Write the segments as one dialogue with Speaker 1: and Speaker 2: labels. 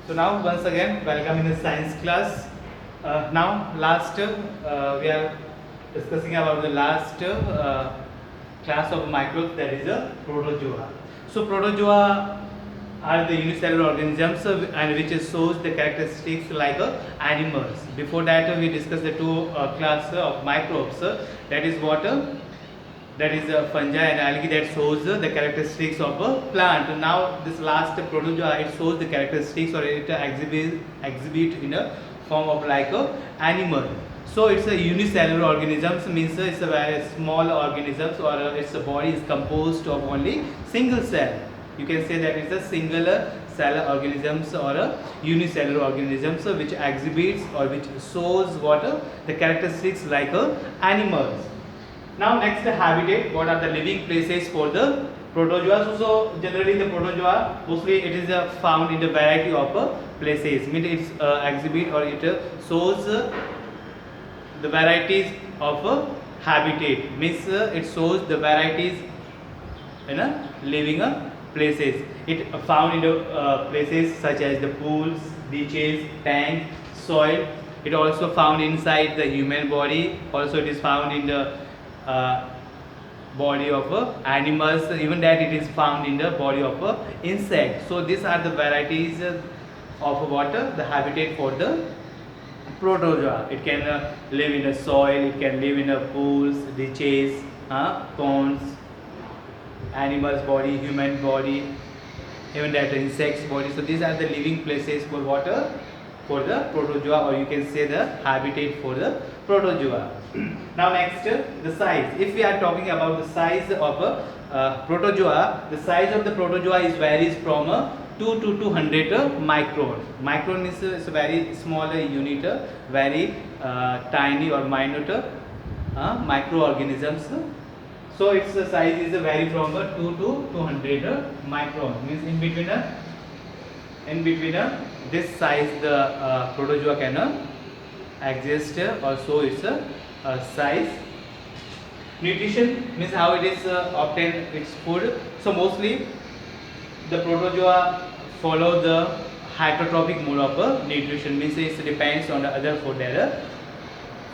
Speaker 1: So now once again welcome in the science class. Now last we are discussing about the last class of microbes, that is a protozoa. So protozoa are the unicellular organisms and which shows the characteristics like animals. Before that we discussed the two class of microbes, that is water, that is fungi and algae, that shows the characteristics of a plant. Now this last protozoa, it shows the characteristics or it exhibit in a form of like a animal. So it's a unicellular organism, means it's a very small organisms, or its body is composed of only single cell. You can say that it's a singular cell organisms or a unicellular organisms which exhibits or which shows what the characteristics like animals. Now next, the habitat. What are the living places for the protozoa? So generally the protozoa mostly it is found in the variety of places. Means it's exhibit or it shows the varieties of habitat. Means it shows the varieties in living places. It found in the places such as the pools, beaches, tanks, soil. It also found inside the human body. Also it is found in the body of animals, even that it is found in the body of insects. So these are the varieties of water, the habitat for the protozoa. It can live in the soil, it can live in the pools, ditches, ponds, animals body, human body, even that insects body. So these are the living places for water for the protozoa, or you can say the habitat for the protozoa. Now next, the size. If we are talking about the size of a protozoa, the size of the protozoa is varies from 2 to 200 micron. Micron is a very small unit, very tiny or minute microorganisms. So its size is vary from 2 to 200 micron. Means in between this size the protozoa can exist or show its size. Nutrition means how it is obtained its food. So mostly the protozoa follow the heterotrophic mode of nutrition, means it depends on the other food,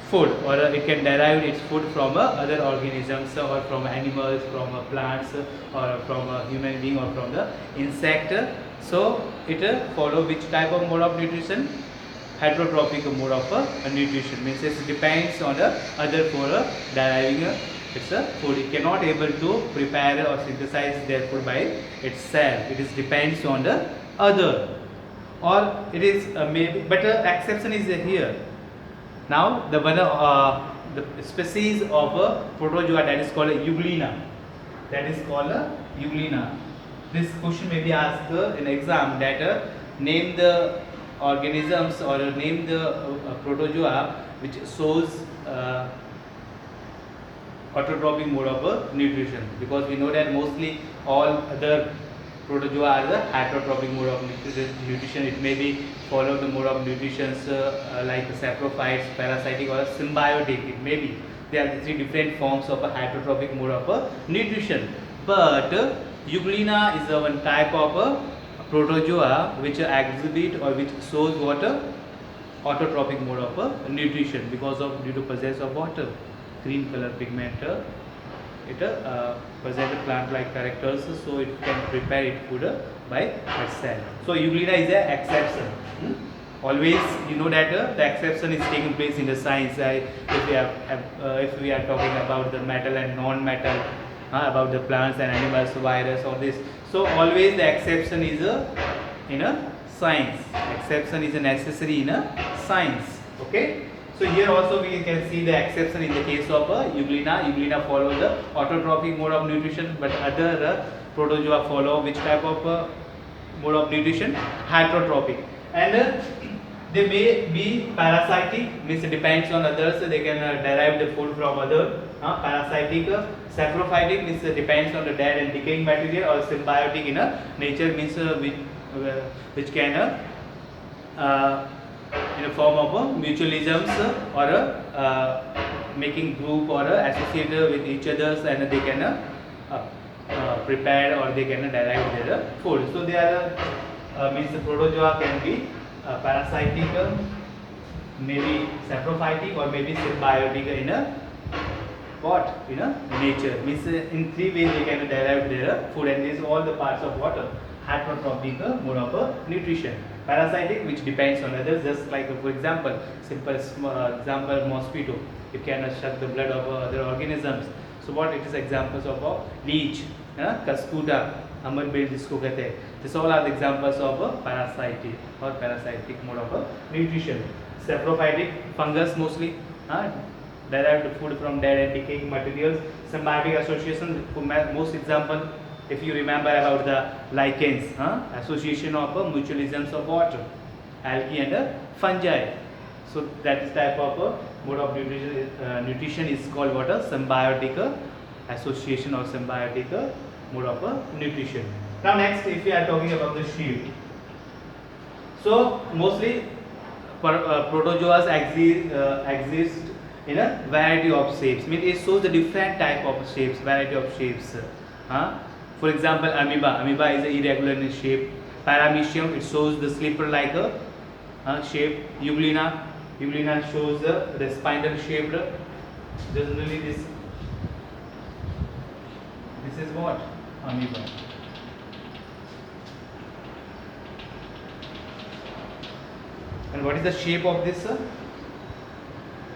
Speaker 1: food, or it can derive its food from other organisms or from animals, from plants, or from a human being, or from the insect. So it follow which type of mode of nutrition? Heterotrophic mode of nutrition, means it depends on the other for deriving its food. It cannot able to prepare or synthesize their food by itself. It is depends on the other, or it is maybe, but exception is here. Now the one the species of protozoa, that is called Euglena. That is called Euglena. This question may be asked in exam, that name the organisms or name the protozoa which shows autotrophic mode of nutrition, because we know that mostly all other protozoa are the heterotrophic mode of nutrition. It may be follow the mode of nutrition like saprophytes, parasitic, or symbiotic. It may be there are three different forms of a heterotrophic mode of nutrition. But Euglena is one type of protozoa which exhibit or which shows water autotrophic mode of nutrition, because of due to presence of water, green color pigment. It present plant-like characters, so it can prepare its food by itself. So Euglena is an exception. Always you know that the exception is taking place in the science. If we are talking about the metal and non-metal, about the plants and animals, virus, or this. So always the exception is in a science. Exception is a necessary in a science. Okay. So here also we can see the exception in the case of Euglena. Euglena follow the autotrophic mode of nutrition, but other protozoa follow which type of mode of nutrition? Heterotrophic. And they may be parasitic, means it depends on others. They can derive the food from other. Parasitic, saprophytic means it depends on the dead and decaying material, or symbiotic in nature, means which can in a form of mutualisms, or making group or associated with each others, and they can prepare or they can derive their food. So they are means the protozoa can be parasitic, maybe saprophytic, or maybe symbiotic in a what? In a nature. Means in three ways they can derive their food, and these all the parts of water. Heterotrophic mode of nutrition. Parasitic, which depends on others, just like for example, simple example, mosquito. You cannot suck the blood of other organisms. So what it is examples of a leech, kaskuta, amberbean जिसको कहते हैं. These all are the examples of a parasitic or parasitic mode of nutrition. Saprophytic, fungus mostly. Derived food from dead and decaying materials. Symbiotic association, most example, if you remember about the lichens, association of mutualisms of water, algae and fungi. So that is type of mode of nutrition is called what? Symbiotic association or symbiotic mode of nutrition. Now next, if we are talking about the sheep, so mostly protozoas exist in a variety of shapes. Means it shows the different type of shapes, variety of shapes. For example, amoeba is irregular in shape. Paramecium, it shows the slipper like a shape. Euglena shows the spindle shaped. Generally this is what? Amoeba. And what is the shape of this?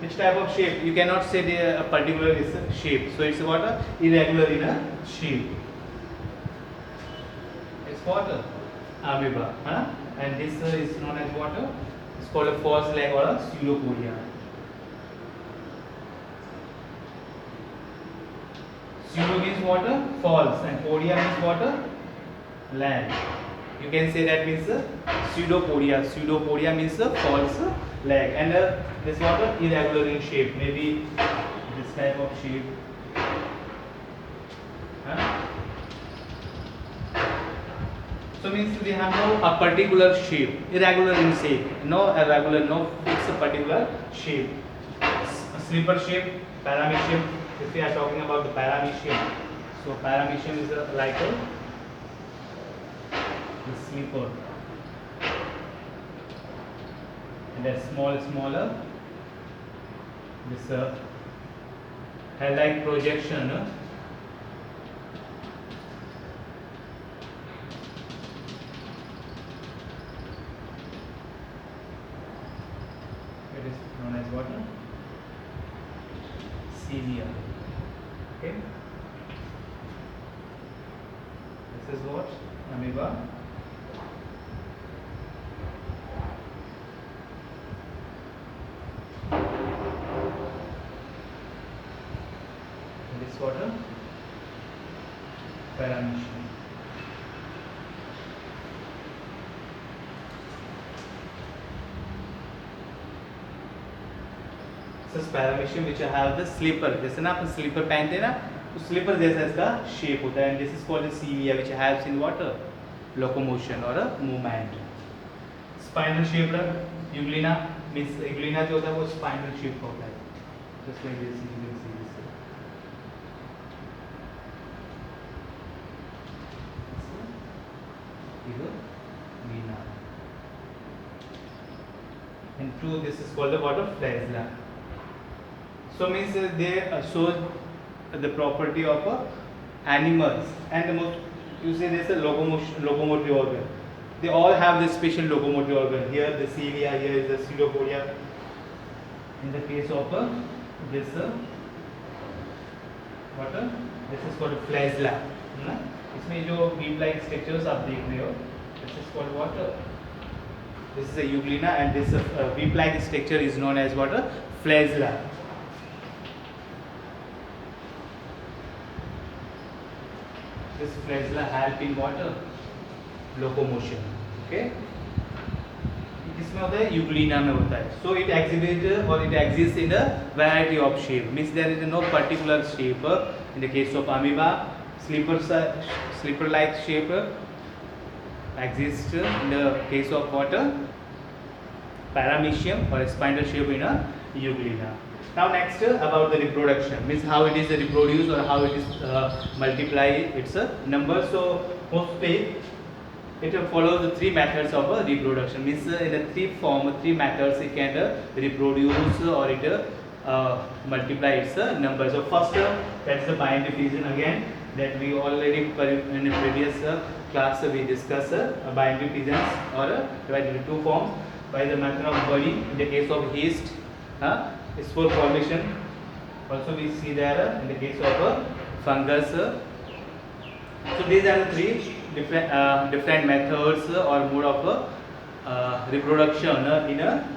Speaker 1: Which type of shape? You cannot say a particular shape. So it's what? Irregular in a shape. It's what? Amoeba. And this is known as what? It's called a false leg or a pseudopodia. Pseudo means what? False. And podia means what? Leg. You can say that means pseudopodia. Pseudopodia means false leg. And this what? Irregular in shape. Maybe this type of shape. So means they have no a particular shape, irregular in shape, no irregular, no fixed particular shape. Slipper shape, paramecium. If we are talking about the paramecium, so paramecium is like a slipper, and a smaller this hair-like projection. It is known as what? Cilia. Okay. This is what? Amoeba. This water? Paramecium. This paramecium which have the slipper, जैसे ना अपन slipper पहनते हैं ना, तो slipper जैसा इसका shape होता है, and this is called a cilia which helps in what? Locomotion or a movement. Spinal shaped euglena means euglena जो होता है वो spinal shape का होता है, just like this you can see this. Euglena. And two, this is called the water flagella. So means they show the property of animals, and the most you say there's a locomotive organ. They all have this special locomotive organ. Here the cilia, here is the pseudopodia. In the case of this what? This is called flagella. इसमें जो beam like structures आप देख रहे हो, this is called what? This is a euglena, and this beam like structure is known as what? Flagella. This flagella help in what? Locomotion. Okay. इसमें होता है euglena में होता है. So it exhibits or it exists in a variety of shape. Means there is no particular shape. In the case of amoeba, slipper-like shape exists. In the case of water, paramecium or spindle shape in a euglena. Now next about the reproduction, means how it is reproduced or how it is multiply its number. So mostly it follows the three methods of reproduction. Means in the three methods it can reproduce or it multiply its number. So first that's the bind diffusion again, that we already in the previous class we discussed bind diffusions or divided into two forms by the method of budding in the case of yeast, spore formation. Also we see there in the case of fungus. So these are the three different methods or mode of reproduction in a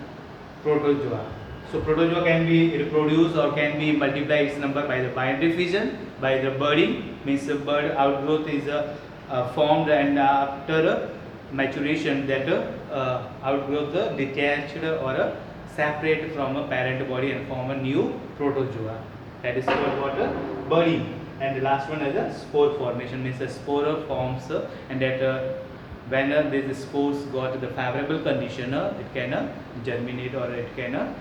Speaker 1: protozoa. So protozoa can be reproduced or can be multiplied its number by the bind diffusion, by the budding, means the bud outgrowth is formed, and after maturation that outgrowth detached or separate from a parent body and form a new protozoa. That is called what? Budding. And the last one is a spore formation, means a spore forms and that when these spores got the favorable condition, it can germinate or it can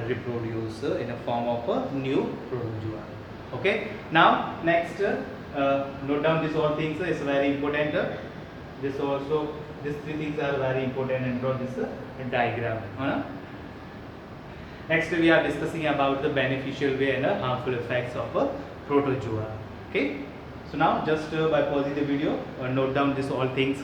Speaker 1: reproduce in a form of a new protozoa. Okay. Now next, note down these all things. It's very important. This also, these three things are very important, and draw this diagram. Next we are discussing about the beneficial way and harmful effects of a protozoa. Okay. So now just by pausing the video, note down this all things.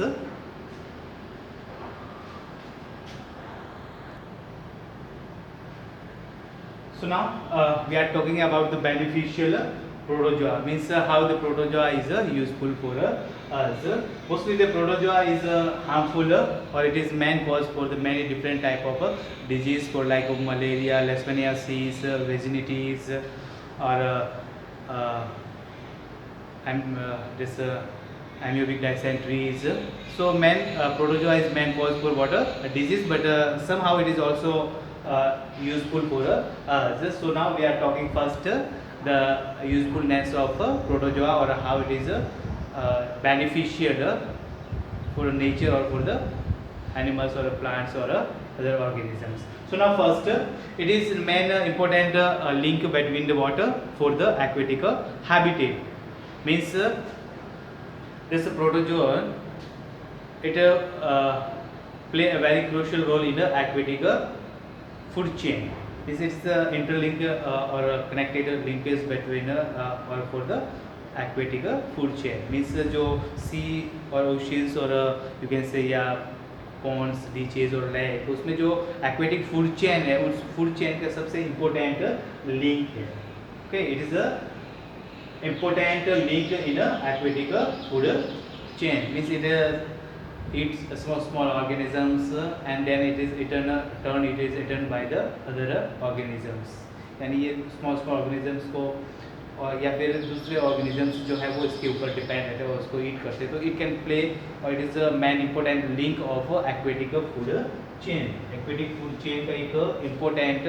Speaker 1: So now we are talking about the beneficial protozoa, means how the protozoa is useful for us. Mostly the protozoa is harmful or it is main cause for the many different type of disease, for like of malaria, leishmaniasis, vaginitis, or this amoebic dysentery. So protozoa is main cause for what a disease, but somehow it is also useful for us. So now we are talking first the usefulness of protozoa, or how it is beneficial for nature or for the animals or plants or other organisms. So now first it is main important link between the water for the aquatic habitat. Means this protozoa, it play a very crucial role in the aquatic food chain. This is the interlink or connected linkage between or for the aquatic food chain. Means जो sea or oceans or you can say ponds, beaches और lake, उसमें जो aquatic food chain है, उस food chain का सबसे important link है. Okay, it is a important link in a aquatic food chain. Means it eats small organisms and then it is eaten by the other organisms. यानी ये small organisms को और या फिर दूसरे organisms जो है वो इसके ऊपर डिपेंड रहते हैं और उसको ईट करते हैं. तो it can play or it is a main important link of aquatic food chain. Aquatic food chain का एक important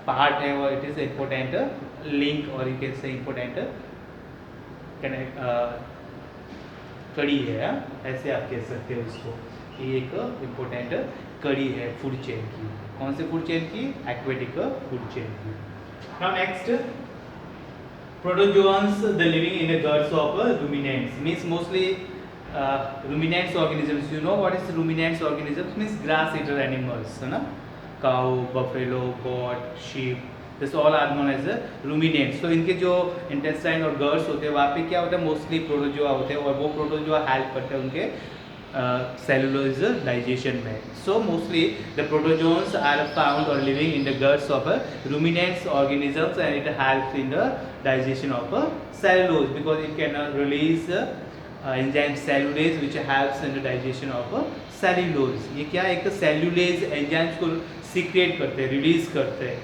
Speaker 1: part है और it is important link or you can say important कड़ी है, ऐसे आप कह सकते हो उसको कि एक इम्पोर्टेंट कड़ी है फूड चेन की. कौन से फूड चेन की? एक्वेटिक फूड चेन की. Now next, protozoans the living in the guts of ruminants, means mostly ruminants organisms. You know what is ruminants organisms? Means grass eater animals, है ना? Cow, buffalo, goat, sheep, this all are known as ruminants. तो इनके जो intestine और गर्ड्स होते हैं वहाँ पे क्या होता है? मोस्टली प्रोटोजोआ होते हैं और वो प्रोटोजोआ हेल्प करते हैं उनके सेलुलोज डाइजेशन में. So mostly the protozoans are found और living in the guts of ruminants organisms and it helps in the digestion of cellulose because it can release enzyme cellulase which helps in the digestion of cellulose. ये क्या एक cellulase enzymes को secret करते हैं, release करते हैं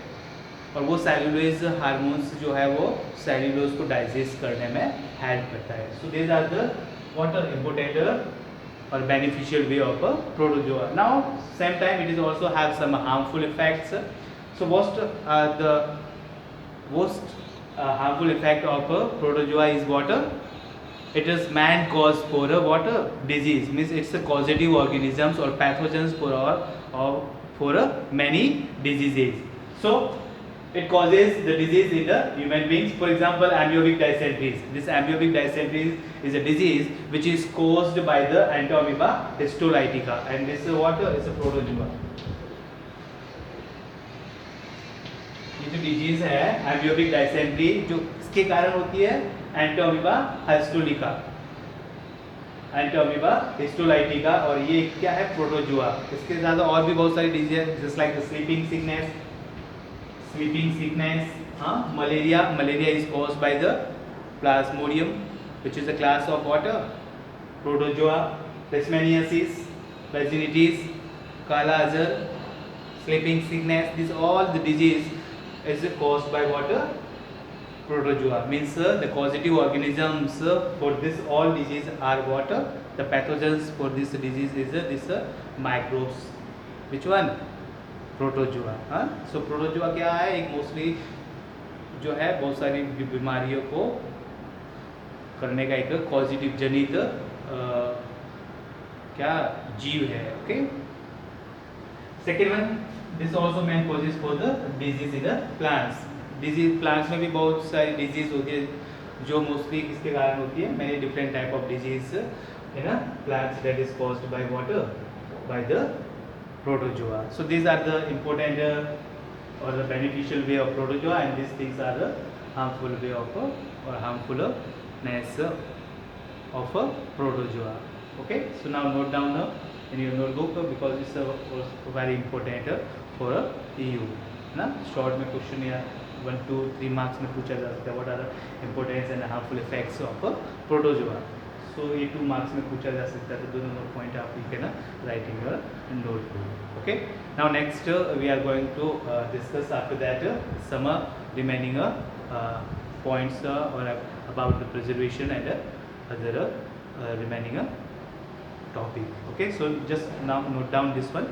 Speaker 1: और वो सेलुलोज हार्मोन्स जो है वो सेलुलोज को डाइजेस्ट करने में हेल्प करता है. So these are the what are important और beneficial way of protozoa. Now same time it is also have some harmful effects. So most harmful effect of protozoa is what? It is man cause for what? Disease. Means it's a causative organisms or pathogens for many diseases. So it causes the disease in the human beings. For example, amyobic dysentery. This amyobic dysentery is a disease which is caused by the Entamoeba histolytica, and this is what is a protozoa. ये जो disease है एम्बियोबिक dysentery, जो इसके कारण होती है Entamoeba histolytica, Entamoeba histolytica, और ये क्या है, प्रोटोजुआ. इसके साथ और भी बहुत सारी डिजीज है, जस्ट लाइक स्लीपिंग सिकनेस, हाँ, malaria is caused by the plasmodium which is a class of water protozoa. Leishmaniasis, vaginitis, kala azar, sleeping sickness, this all the disease is caused by water protozoa. Means the causative organisms for this all disease are water. The pathogens for this disease is this microbes. Which one? Protozoa. So protozoa क्या है, एक mostly जो है बहुत सारी बीमारियों को करने का एक कॉजिटिव जनित क्या जीव है. Okay. Second one, this also main causes for the disease in the plants. Disease plants में भी बहुत सारी डिजीज होती है जो मोस्टली किसके कारण होती है, many different type of disease in plants that is caused by water, by the protozoa. So these are the important और the beneficial way of protozoa, and this things are the harmful way of और harmfulness of protozoa. Okay, so now note down in your notebook because it's very important for EU ना. Short में question या 1, 2, 3 marks में पूछा जा सकता है, what are the importance and harmful effects of protozoa. So ये 2 मार्क्स में पूछा जा सकता है, तो 2 नंबर पॉइंट आप you can write in your notebook. Okay, now next we are going to discuss after that some remaining points or about the preservation and other remaining topic. Okay, so just now note down this one.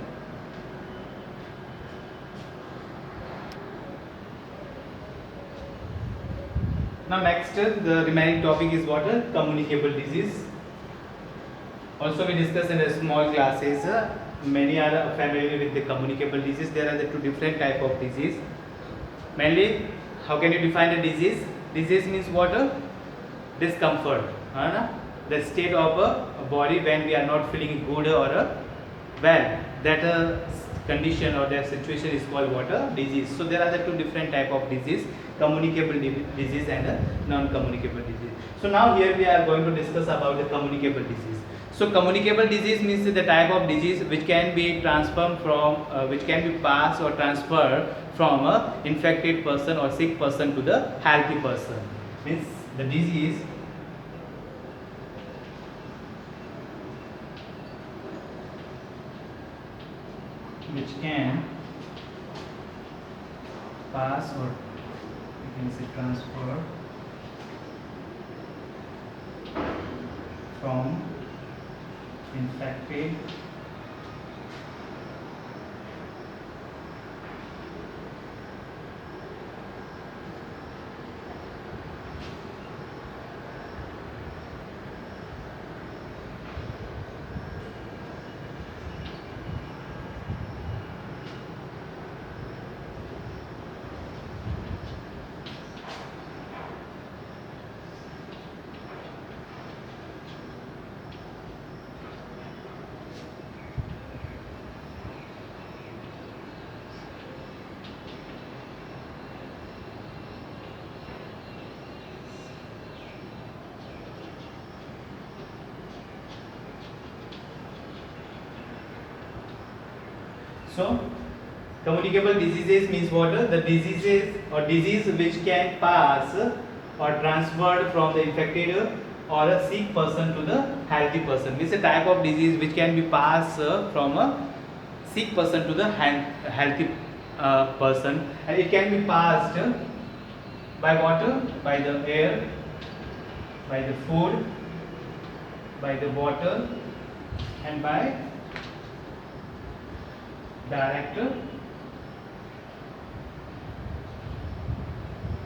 Speaker 1: Now next the remaining topic is what? Communicable disease. Also we discuss in a small classes. Many are familiar with the communicable disease. There are the 2 different type of disease. Mainly, how can you define a disease? Disease means what? Discomfort. The state of a body when we are not feeling good or well, that condition or that situation is called what? Disease. So there are the 2 different type of disease, communicable disease and non-communicable disease. So now here we are going to discuss about the communicable disease. So communicable disease means the type of disease which can be transferred from which can be passed or transferred from a infected person or sick person to the healthy person. Means the disease which can pass or you can say transfer from infected So, communicable diseases means what? The diseases or disease which can pass or transferred from the infected or a sick person to the healthy person. Means a type of disease which can be passed from a sick person to the healthy person, and it can be passed by water, by the air, by the food, by the water, and by direct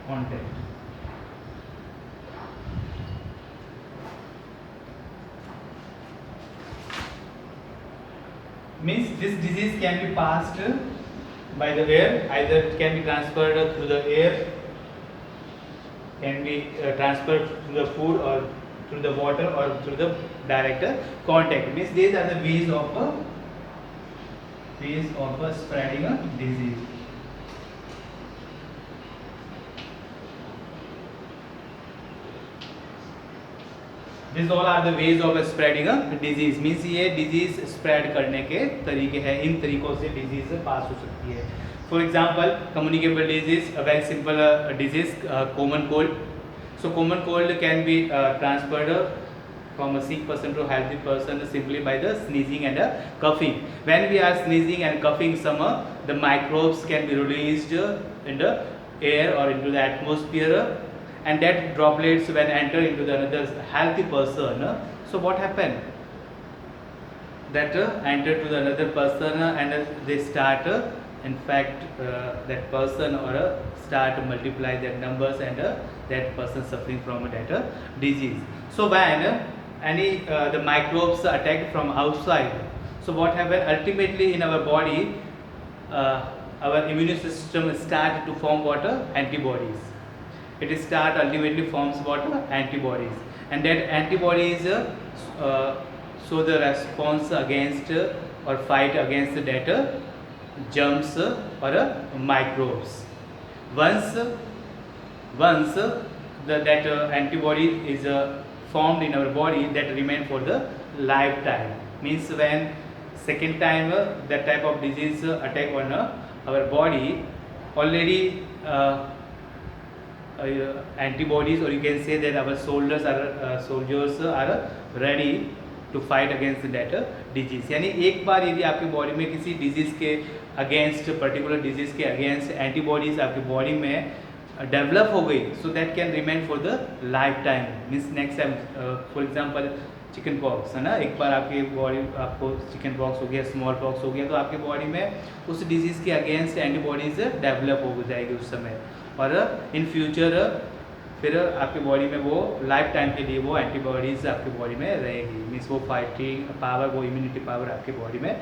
Speaker 1: contact. Means this disease can be passed by the air. Either it can be transferred through the air, can be transferred through the food or through the water or through the direct contact. Means these are the ways of spreading a disease. These all are the ways of spreading a disease. Means ये disease spread करने के तरीके हैं, इन तरीकों से disease पास हो सकती है. For example, communicable disease, a very simple disease, common cold. So common cold can be transferred from a sick person to a healthy person simply by the sneezing and coughing. When we are sneezing and coughing, the microbes can be released in the air or into the atmosphere, and that droplets when enter into the another healthy person. So what happened? That enter to the another person and they start infect that person or start multiply their numbers and that person suffering from that disease. So when any the microbes attacked from outside, so what happened ultimately in our body, our immune system start to form what antibodies. It start ultimately forms what antibodies, and that antibodies show the response against or fight against that germs or microbes. Once that antibody is formed in our body, that remain for the lifetime. Means when second time that type of disease attack on our body, already antibodies, or you can say that our soldiers are ready to fight against that disease. यानी एक बार यदि आपके body में किसी disease के against, particular disease के against antibodies आपकी body में डेवलप हो गई, so that can remain for the life time. Means next time for example chicken pox है ना, एक बार आपकी बॉडी आपको चिकन पॉक्स हो गया, स्मॉल पॉक्स हो गया, तो आपकी बॉडी में उस डिजीज़ के अगेंस्ट एंटीबॉडीज़ डेवलप हो जाएगी उस समय, और इन फ्यूचर फिर आपकी बॉडी में वो लाइफ टाइम के लिए वो एंटीबॉडीज़ आपकी बॉडी में रहेगी. मीन्स वो फाइटिंग पावर, वो इम्यूनिटी पावर आपकी बॉडी में,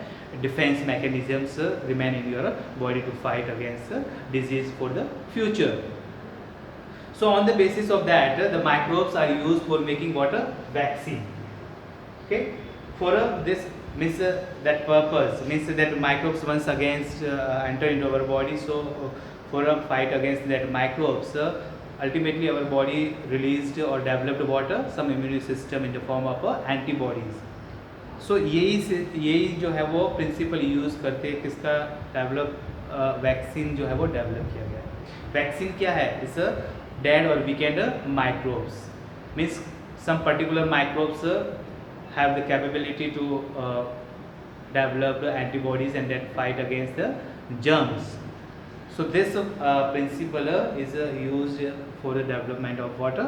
Speaker 1: defence mechanisms remain in your body to fight against disease for the future. So on the basis of that, the microbes are used for making what vaccine. Okay, for this means that purpose means that microbes once against enter into our body. So for a fight against that microbes, ultimately our body released or developed what some immune system in the form of antibodies. So यही जो है वो principal use करते किसका develop vaccine जो है वो develop किया गया है. वैक्सीन क्या है? इस dead or weakened microbes. Means some particular microbes have the capability to develop the antibodies and then fight against the germs. So this principle is used for the development of what a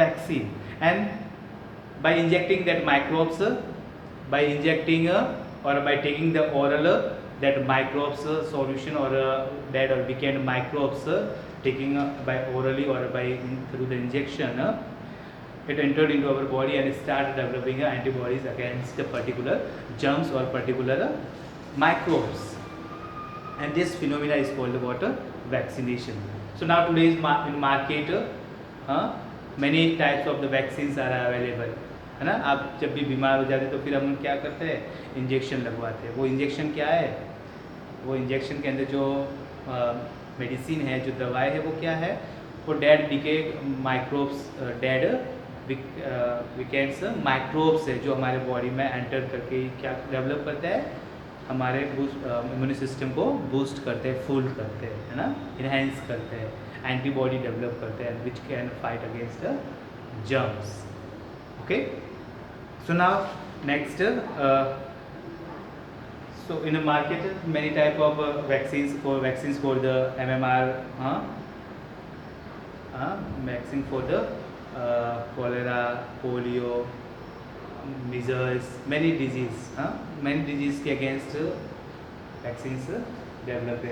Speaker 1: vaccine, and by injecting that microbes, by injecting or by taking the oral that microbes solution or dead or weakened microbes, taking by orally or by through the injection, it entered into our body and started developing antibodies against a particular germs or particular microbes, and this phenomena is called water vaccination. So now today is in market many types of the vaccines are available, है ना. आप जब भी बीमार हो जाते हैं तो फिर हम क्या करते हैं, इंजेक्शन लगवाते हैं. वो इंजेक्शन क्या है? वो इंजेक्शन के अंदर जो मेडिसिन है, जो दवाई है, वो क्या है? वो dead decay microbes, dead weekends microbes है जो हमारे बॉडी में एंटर करके क्या डेवलप करता है, हमारे इम्यून सिस्टम को बूस्ट करते हैं, फुल करते हैं, है ना, इनहेंस करते हैं, एंटीबॉडी डेवलप करते हैं which can fight against germs. Okay, so now next, so in the market many type of vaccines for the MMR, vaccine for the cholera, polio, measles, many disease के against vaccines developed.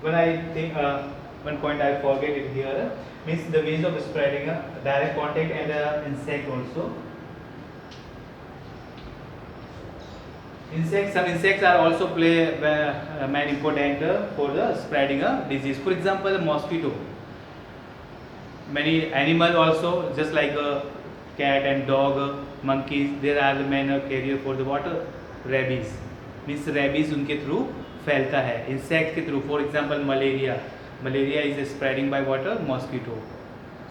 Speaker 1: When I think one point I forget it here, means the ways of spreading direct contact and insect also. Insects, some insects are also play main important for the spreading a disease. For example, mosquito. Many animal also, just like a cat and dog, monkeys, they are the main carrier for the water. Rabies means rabies उनके through फैलता है insect के through. For example, malaria is spreading by water, mosquito.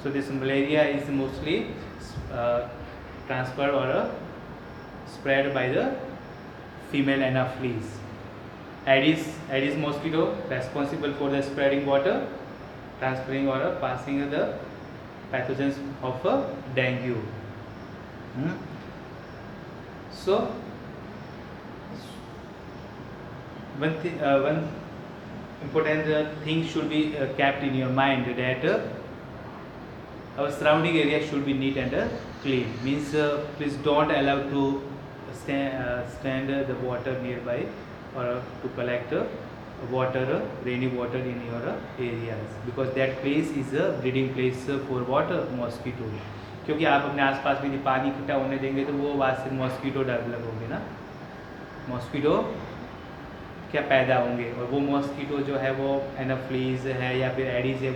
Speaker 1: So this malaria is mostly transferred or spread by the female anopheles. Aedes mosquito responsible for the spreading water, transferring or passing the pathogens of dengue. So one important thing should be kept in your mind, that our surrounding area should be neat and clean. Means please don't allow to stand the water nearby or to collect water, rainy water in your areas, because that place is a breeding place for water mosquito. क्योंकि आप अपने आसपास भी पानी इकट्ठा होने देंगे तो वो वहाँ से मॉस्किटो डेवलप होंगे ना, मॉस्किटो क्या पैदा होंगे, और वो मॉस्किटो जो है वो एनाफ्लीज है या फिर एडीज है,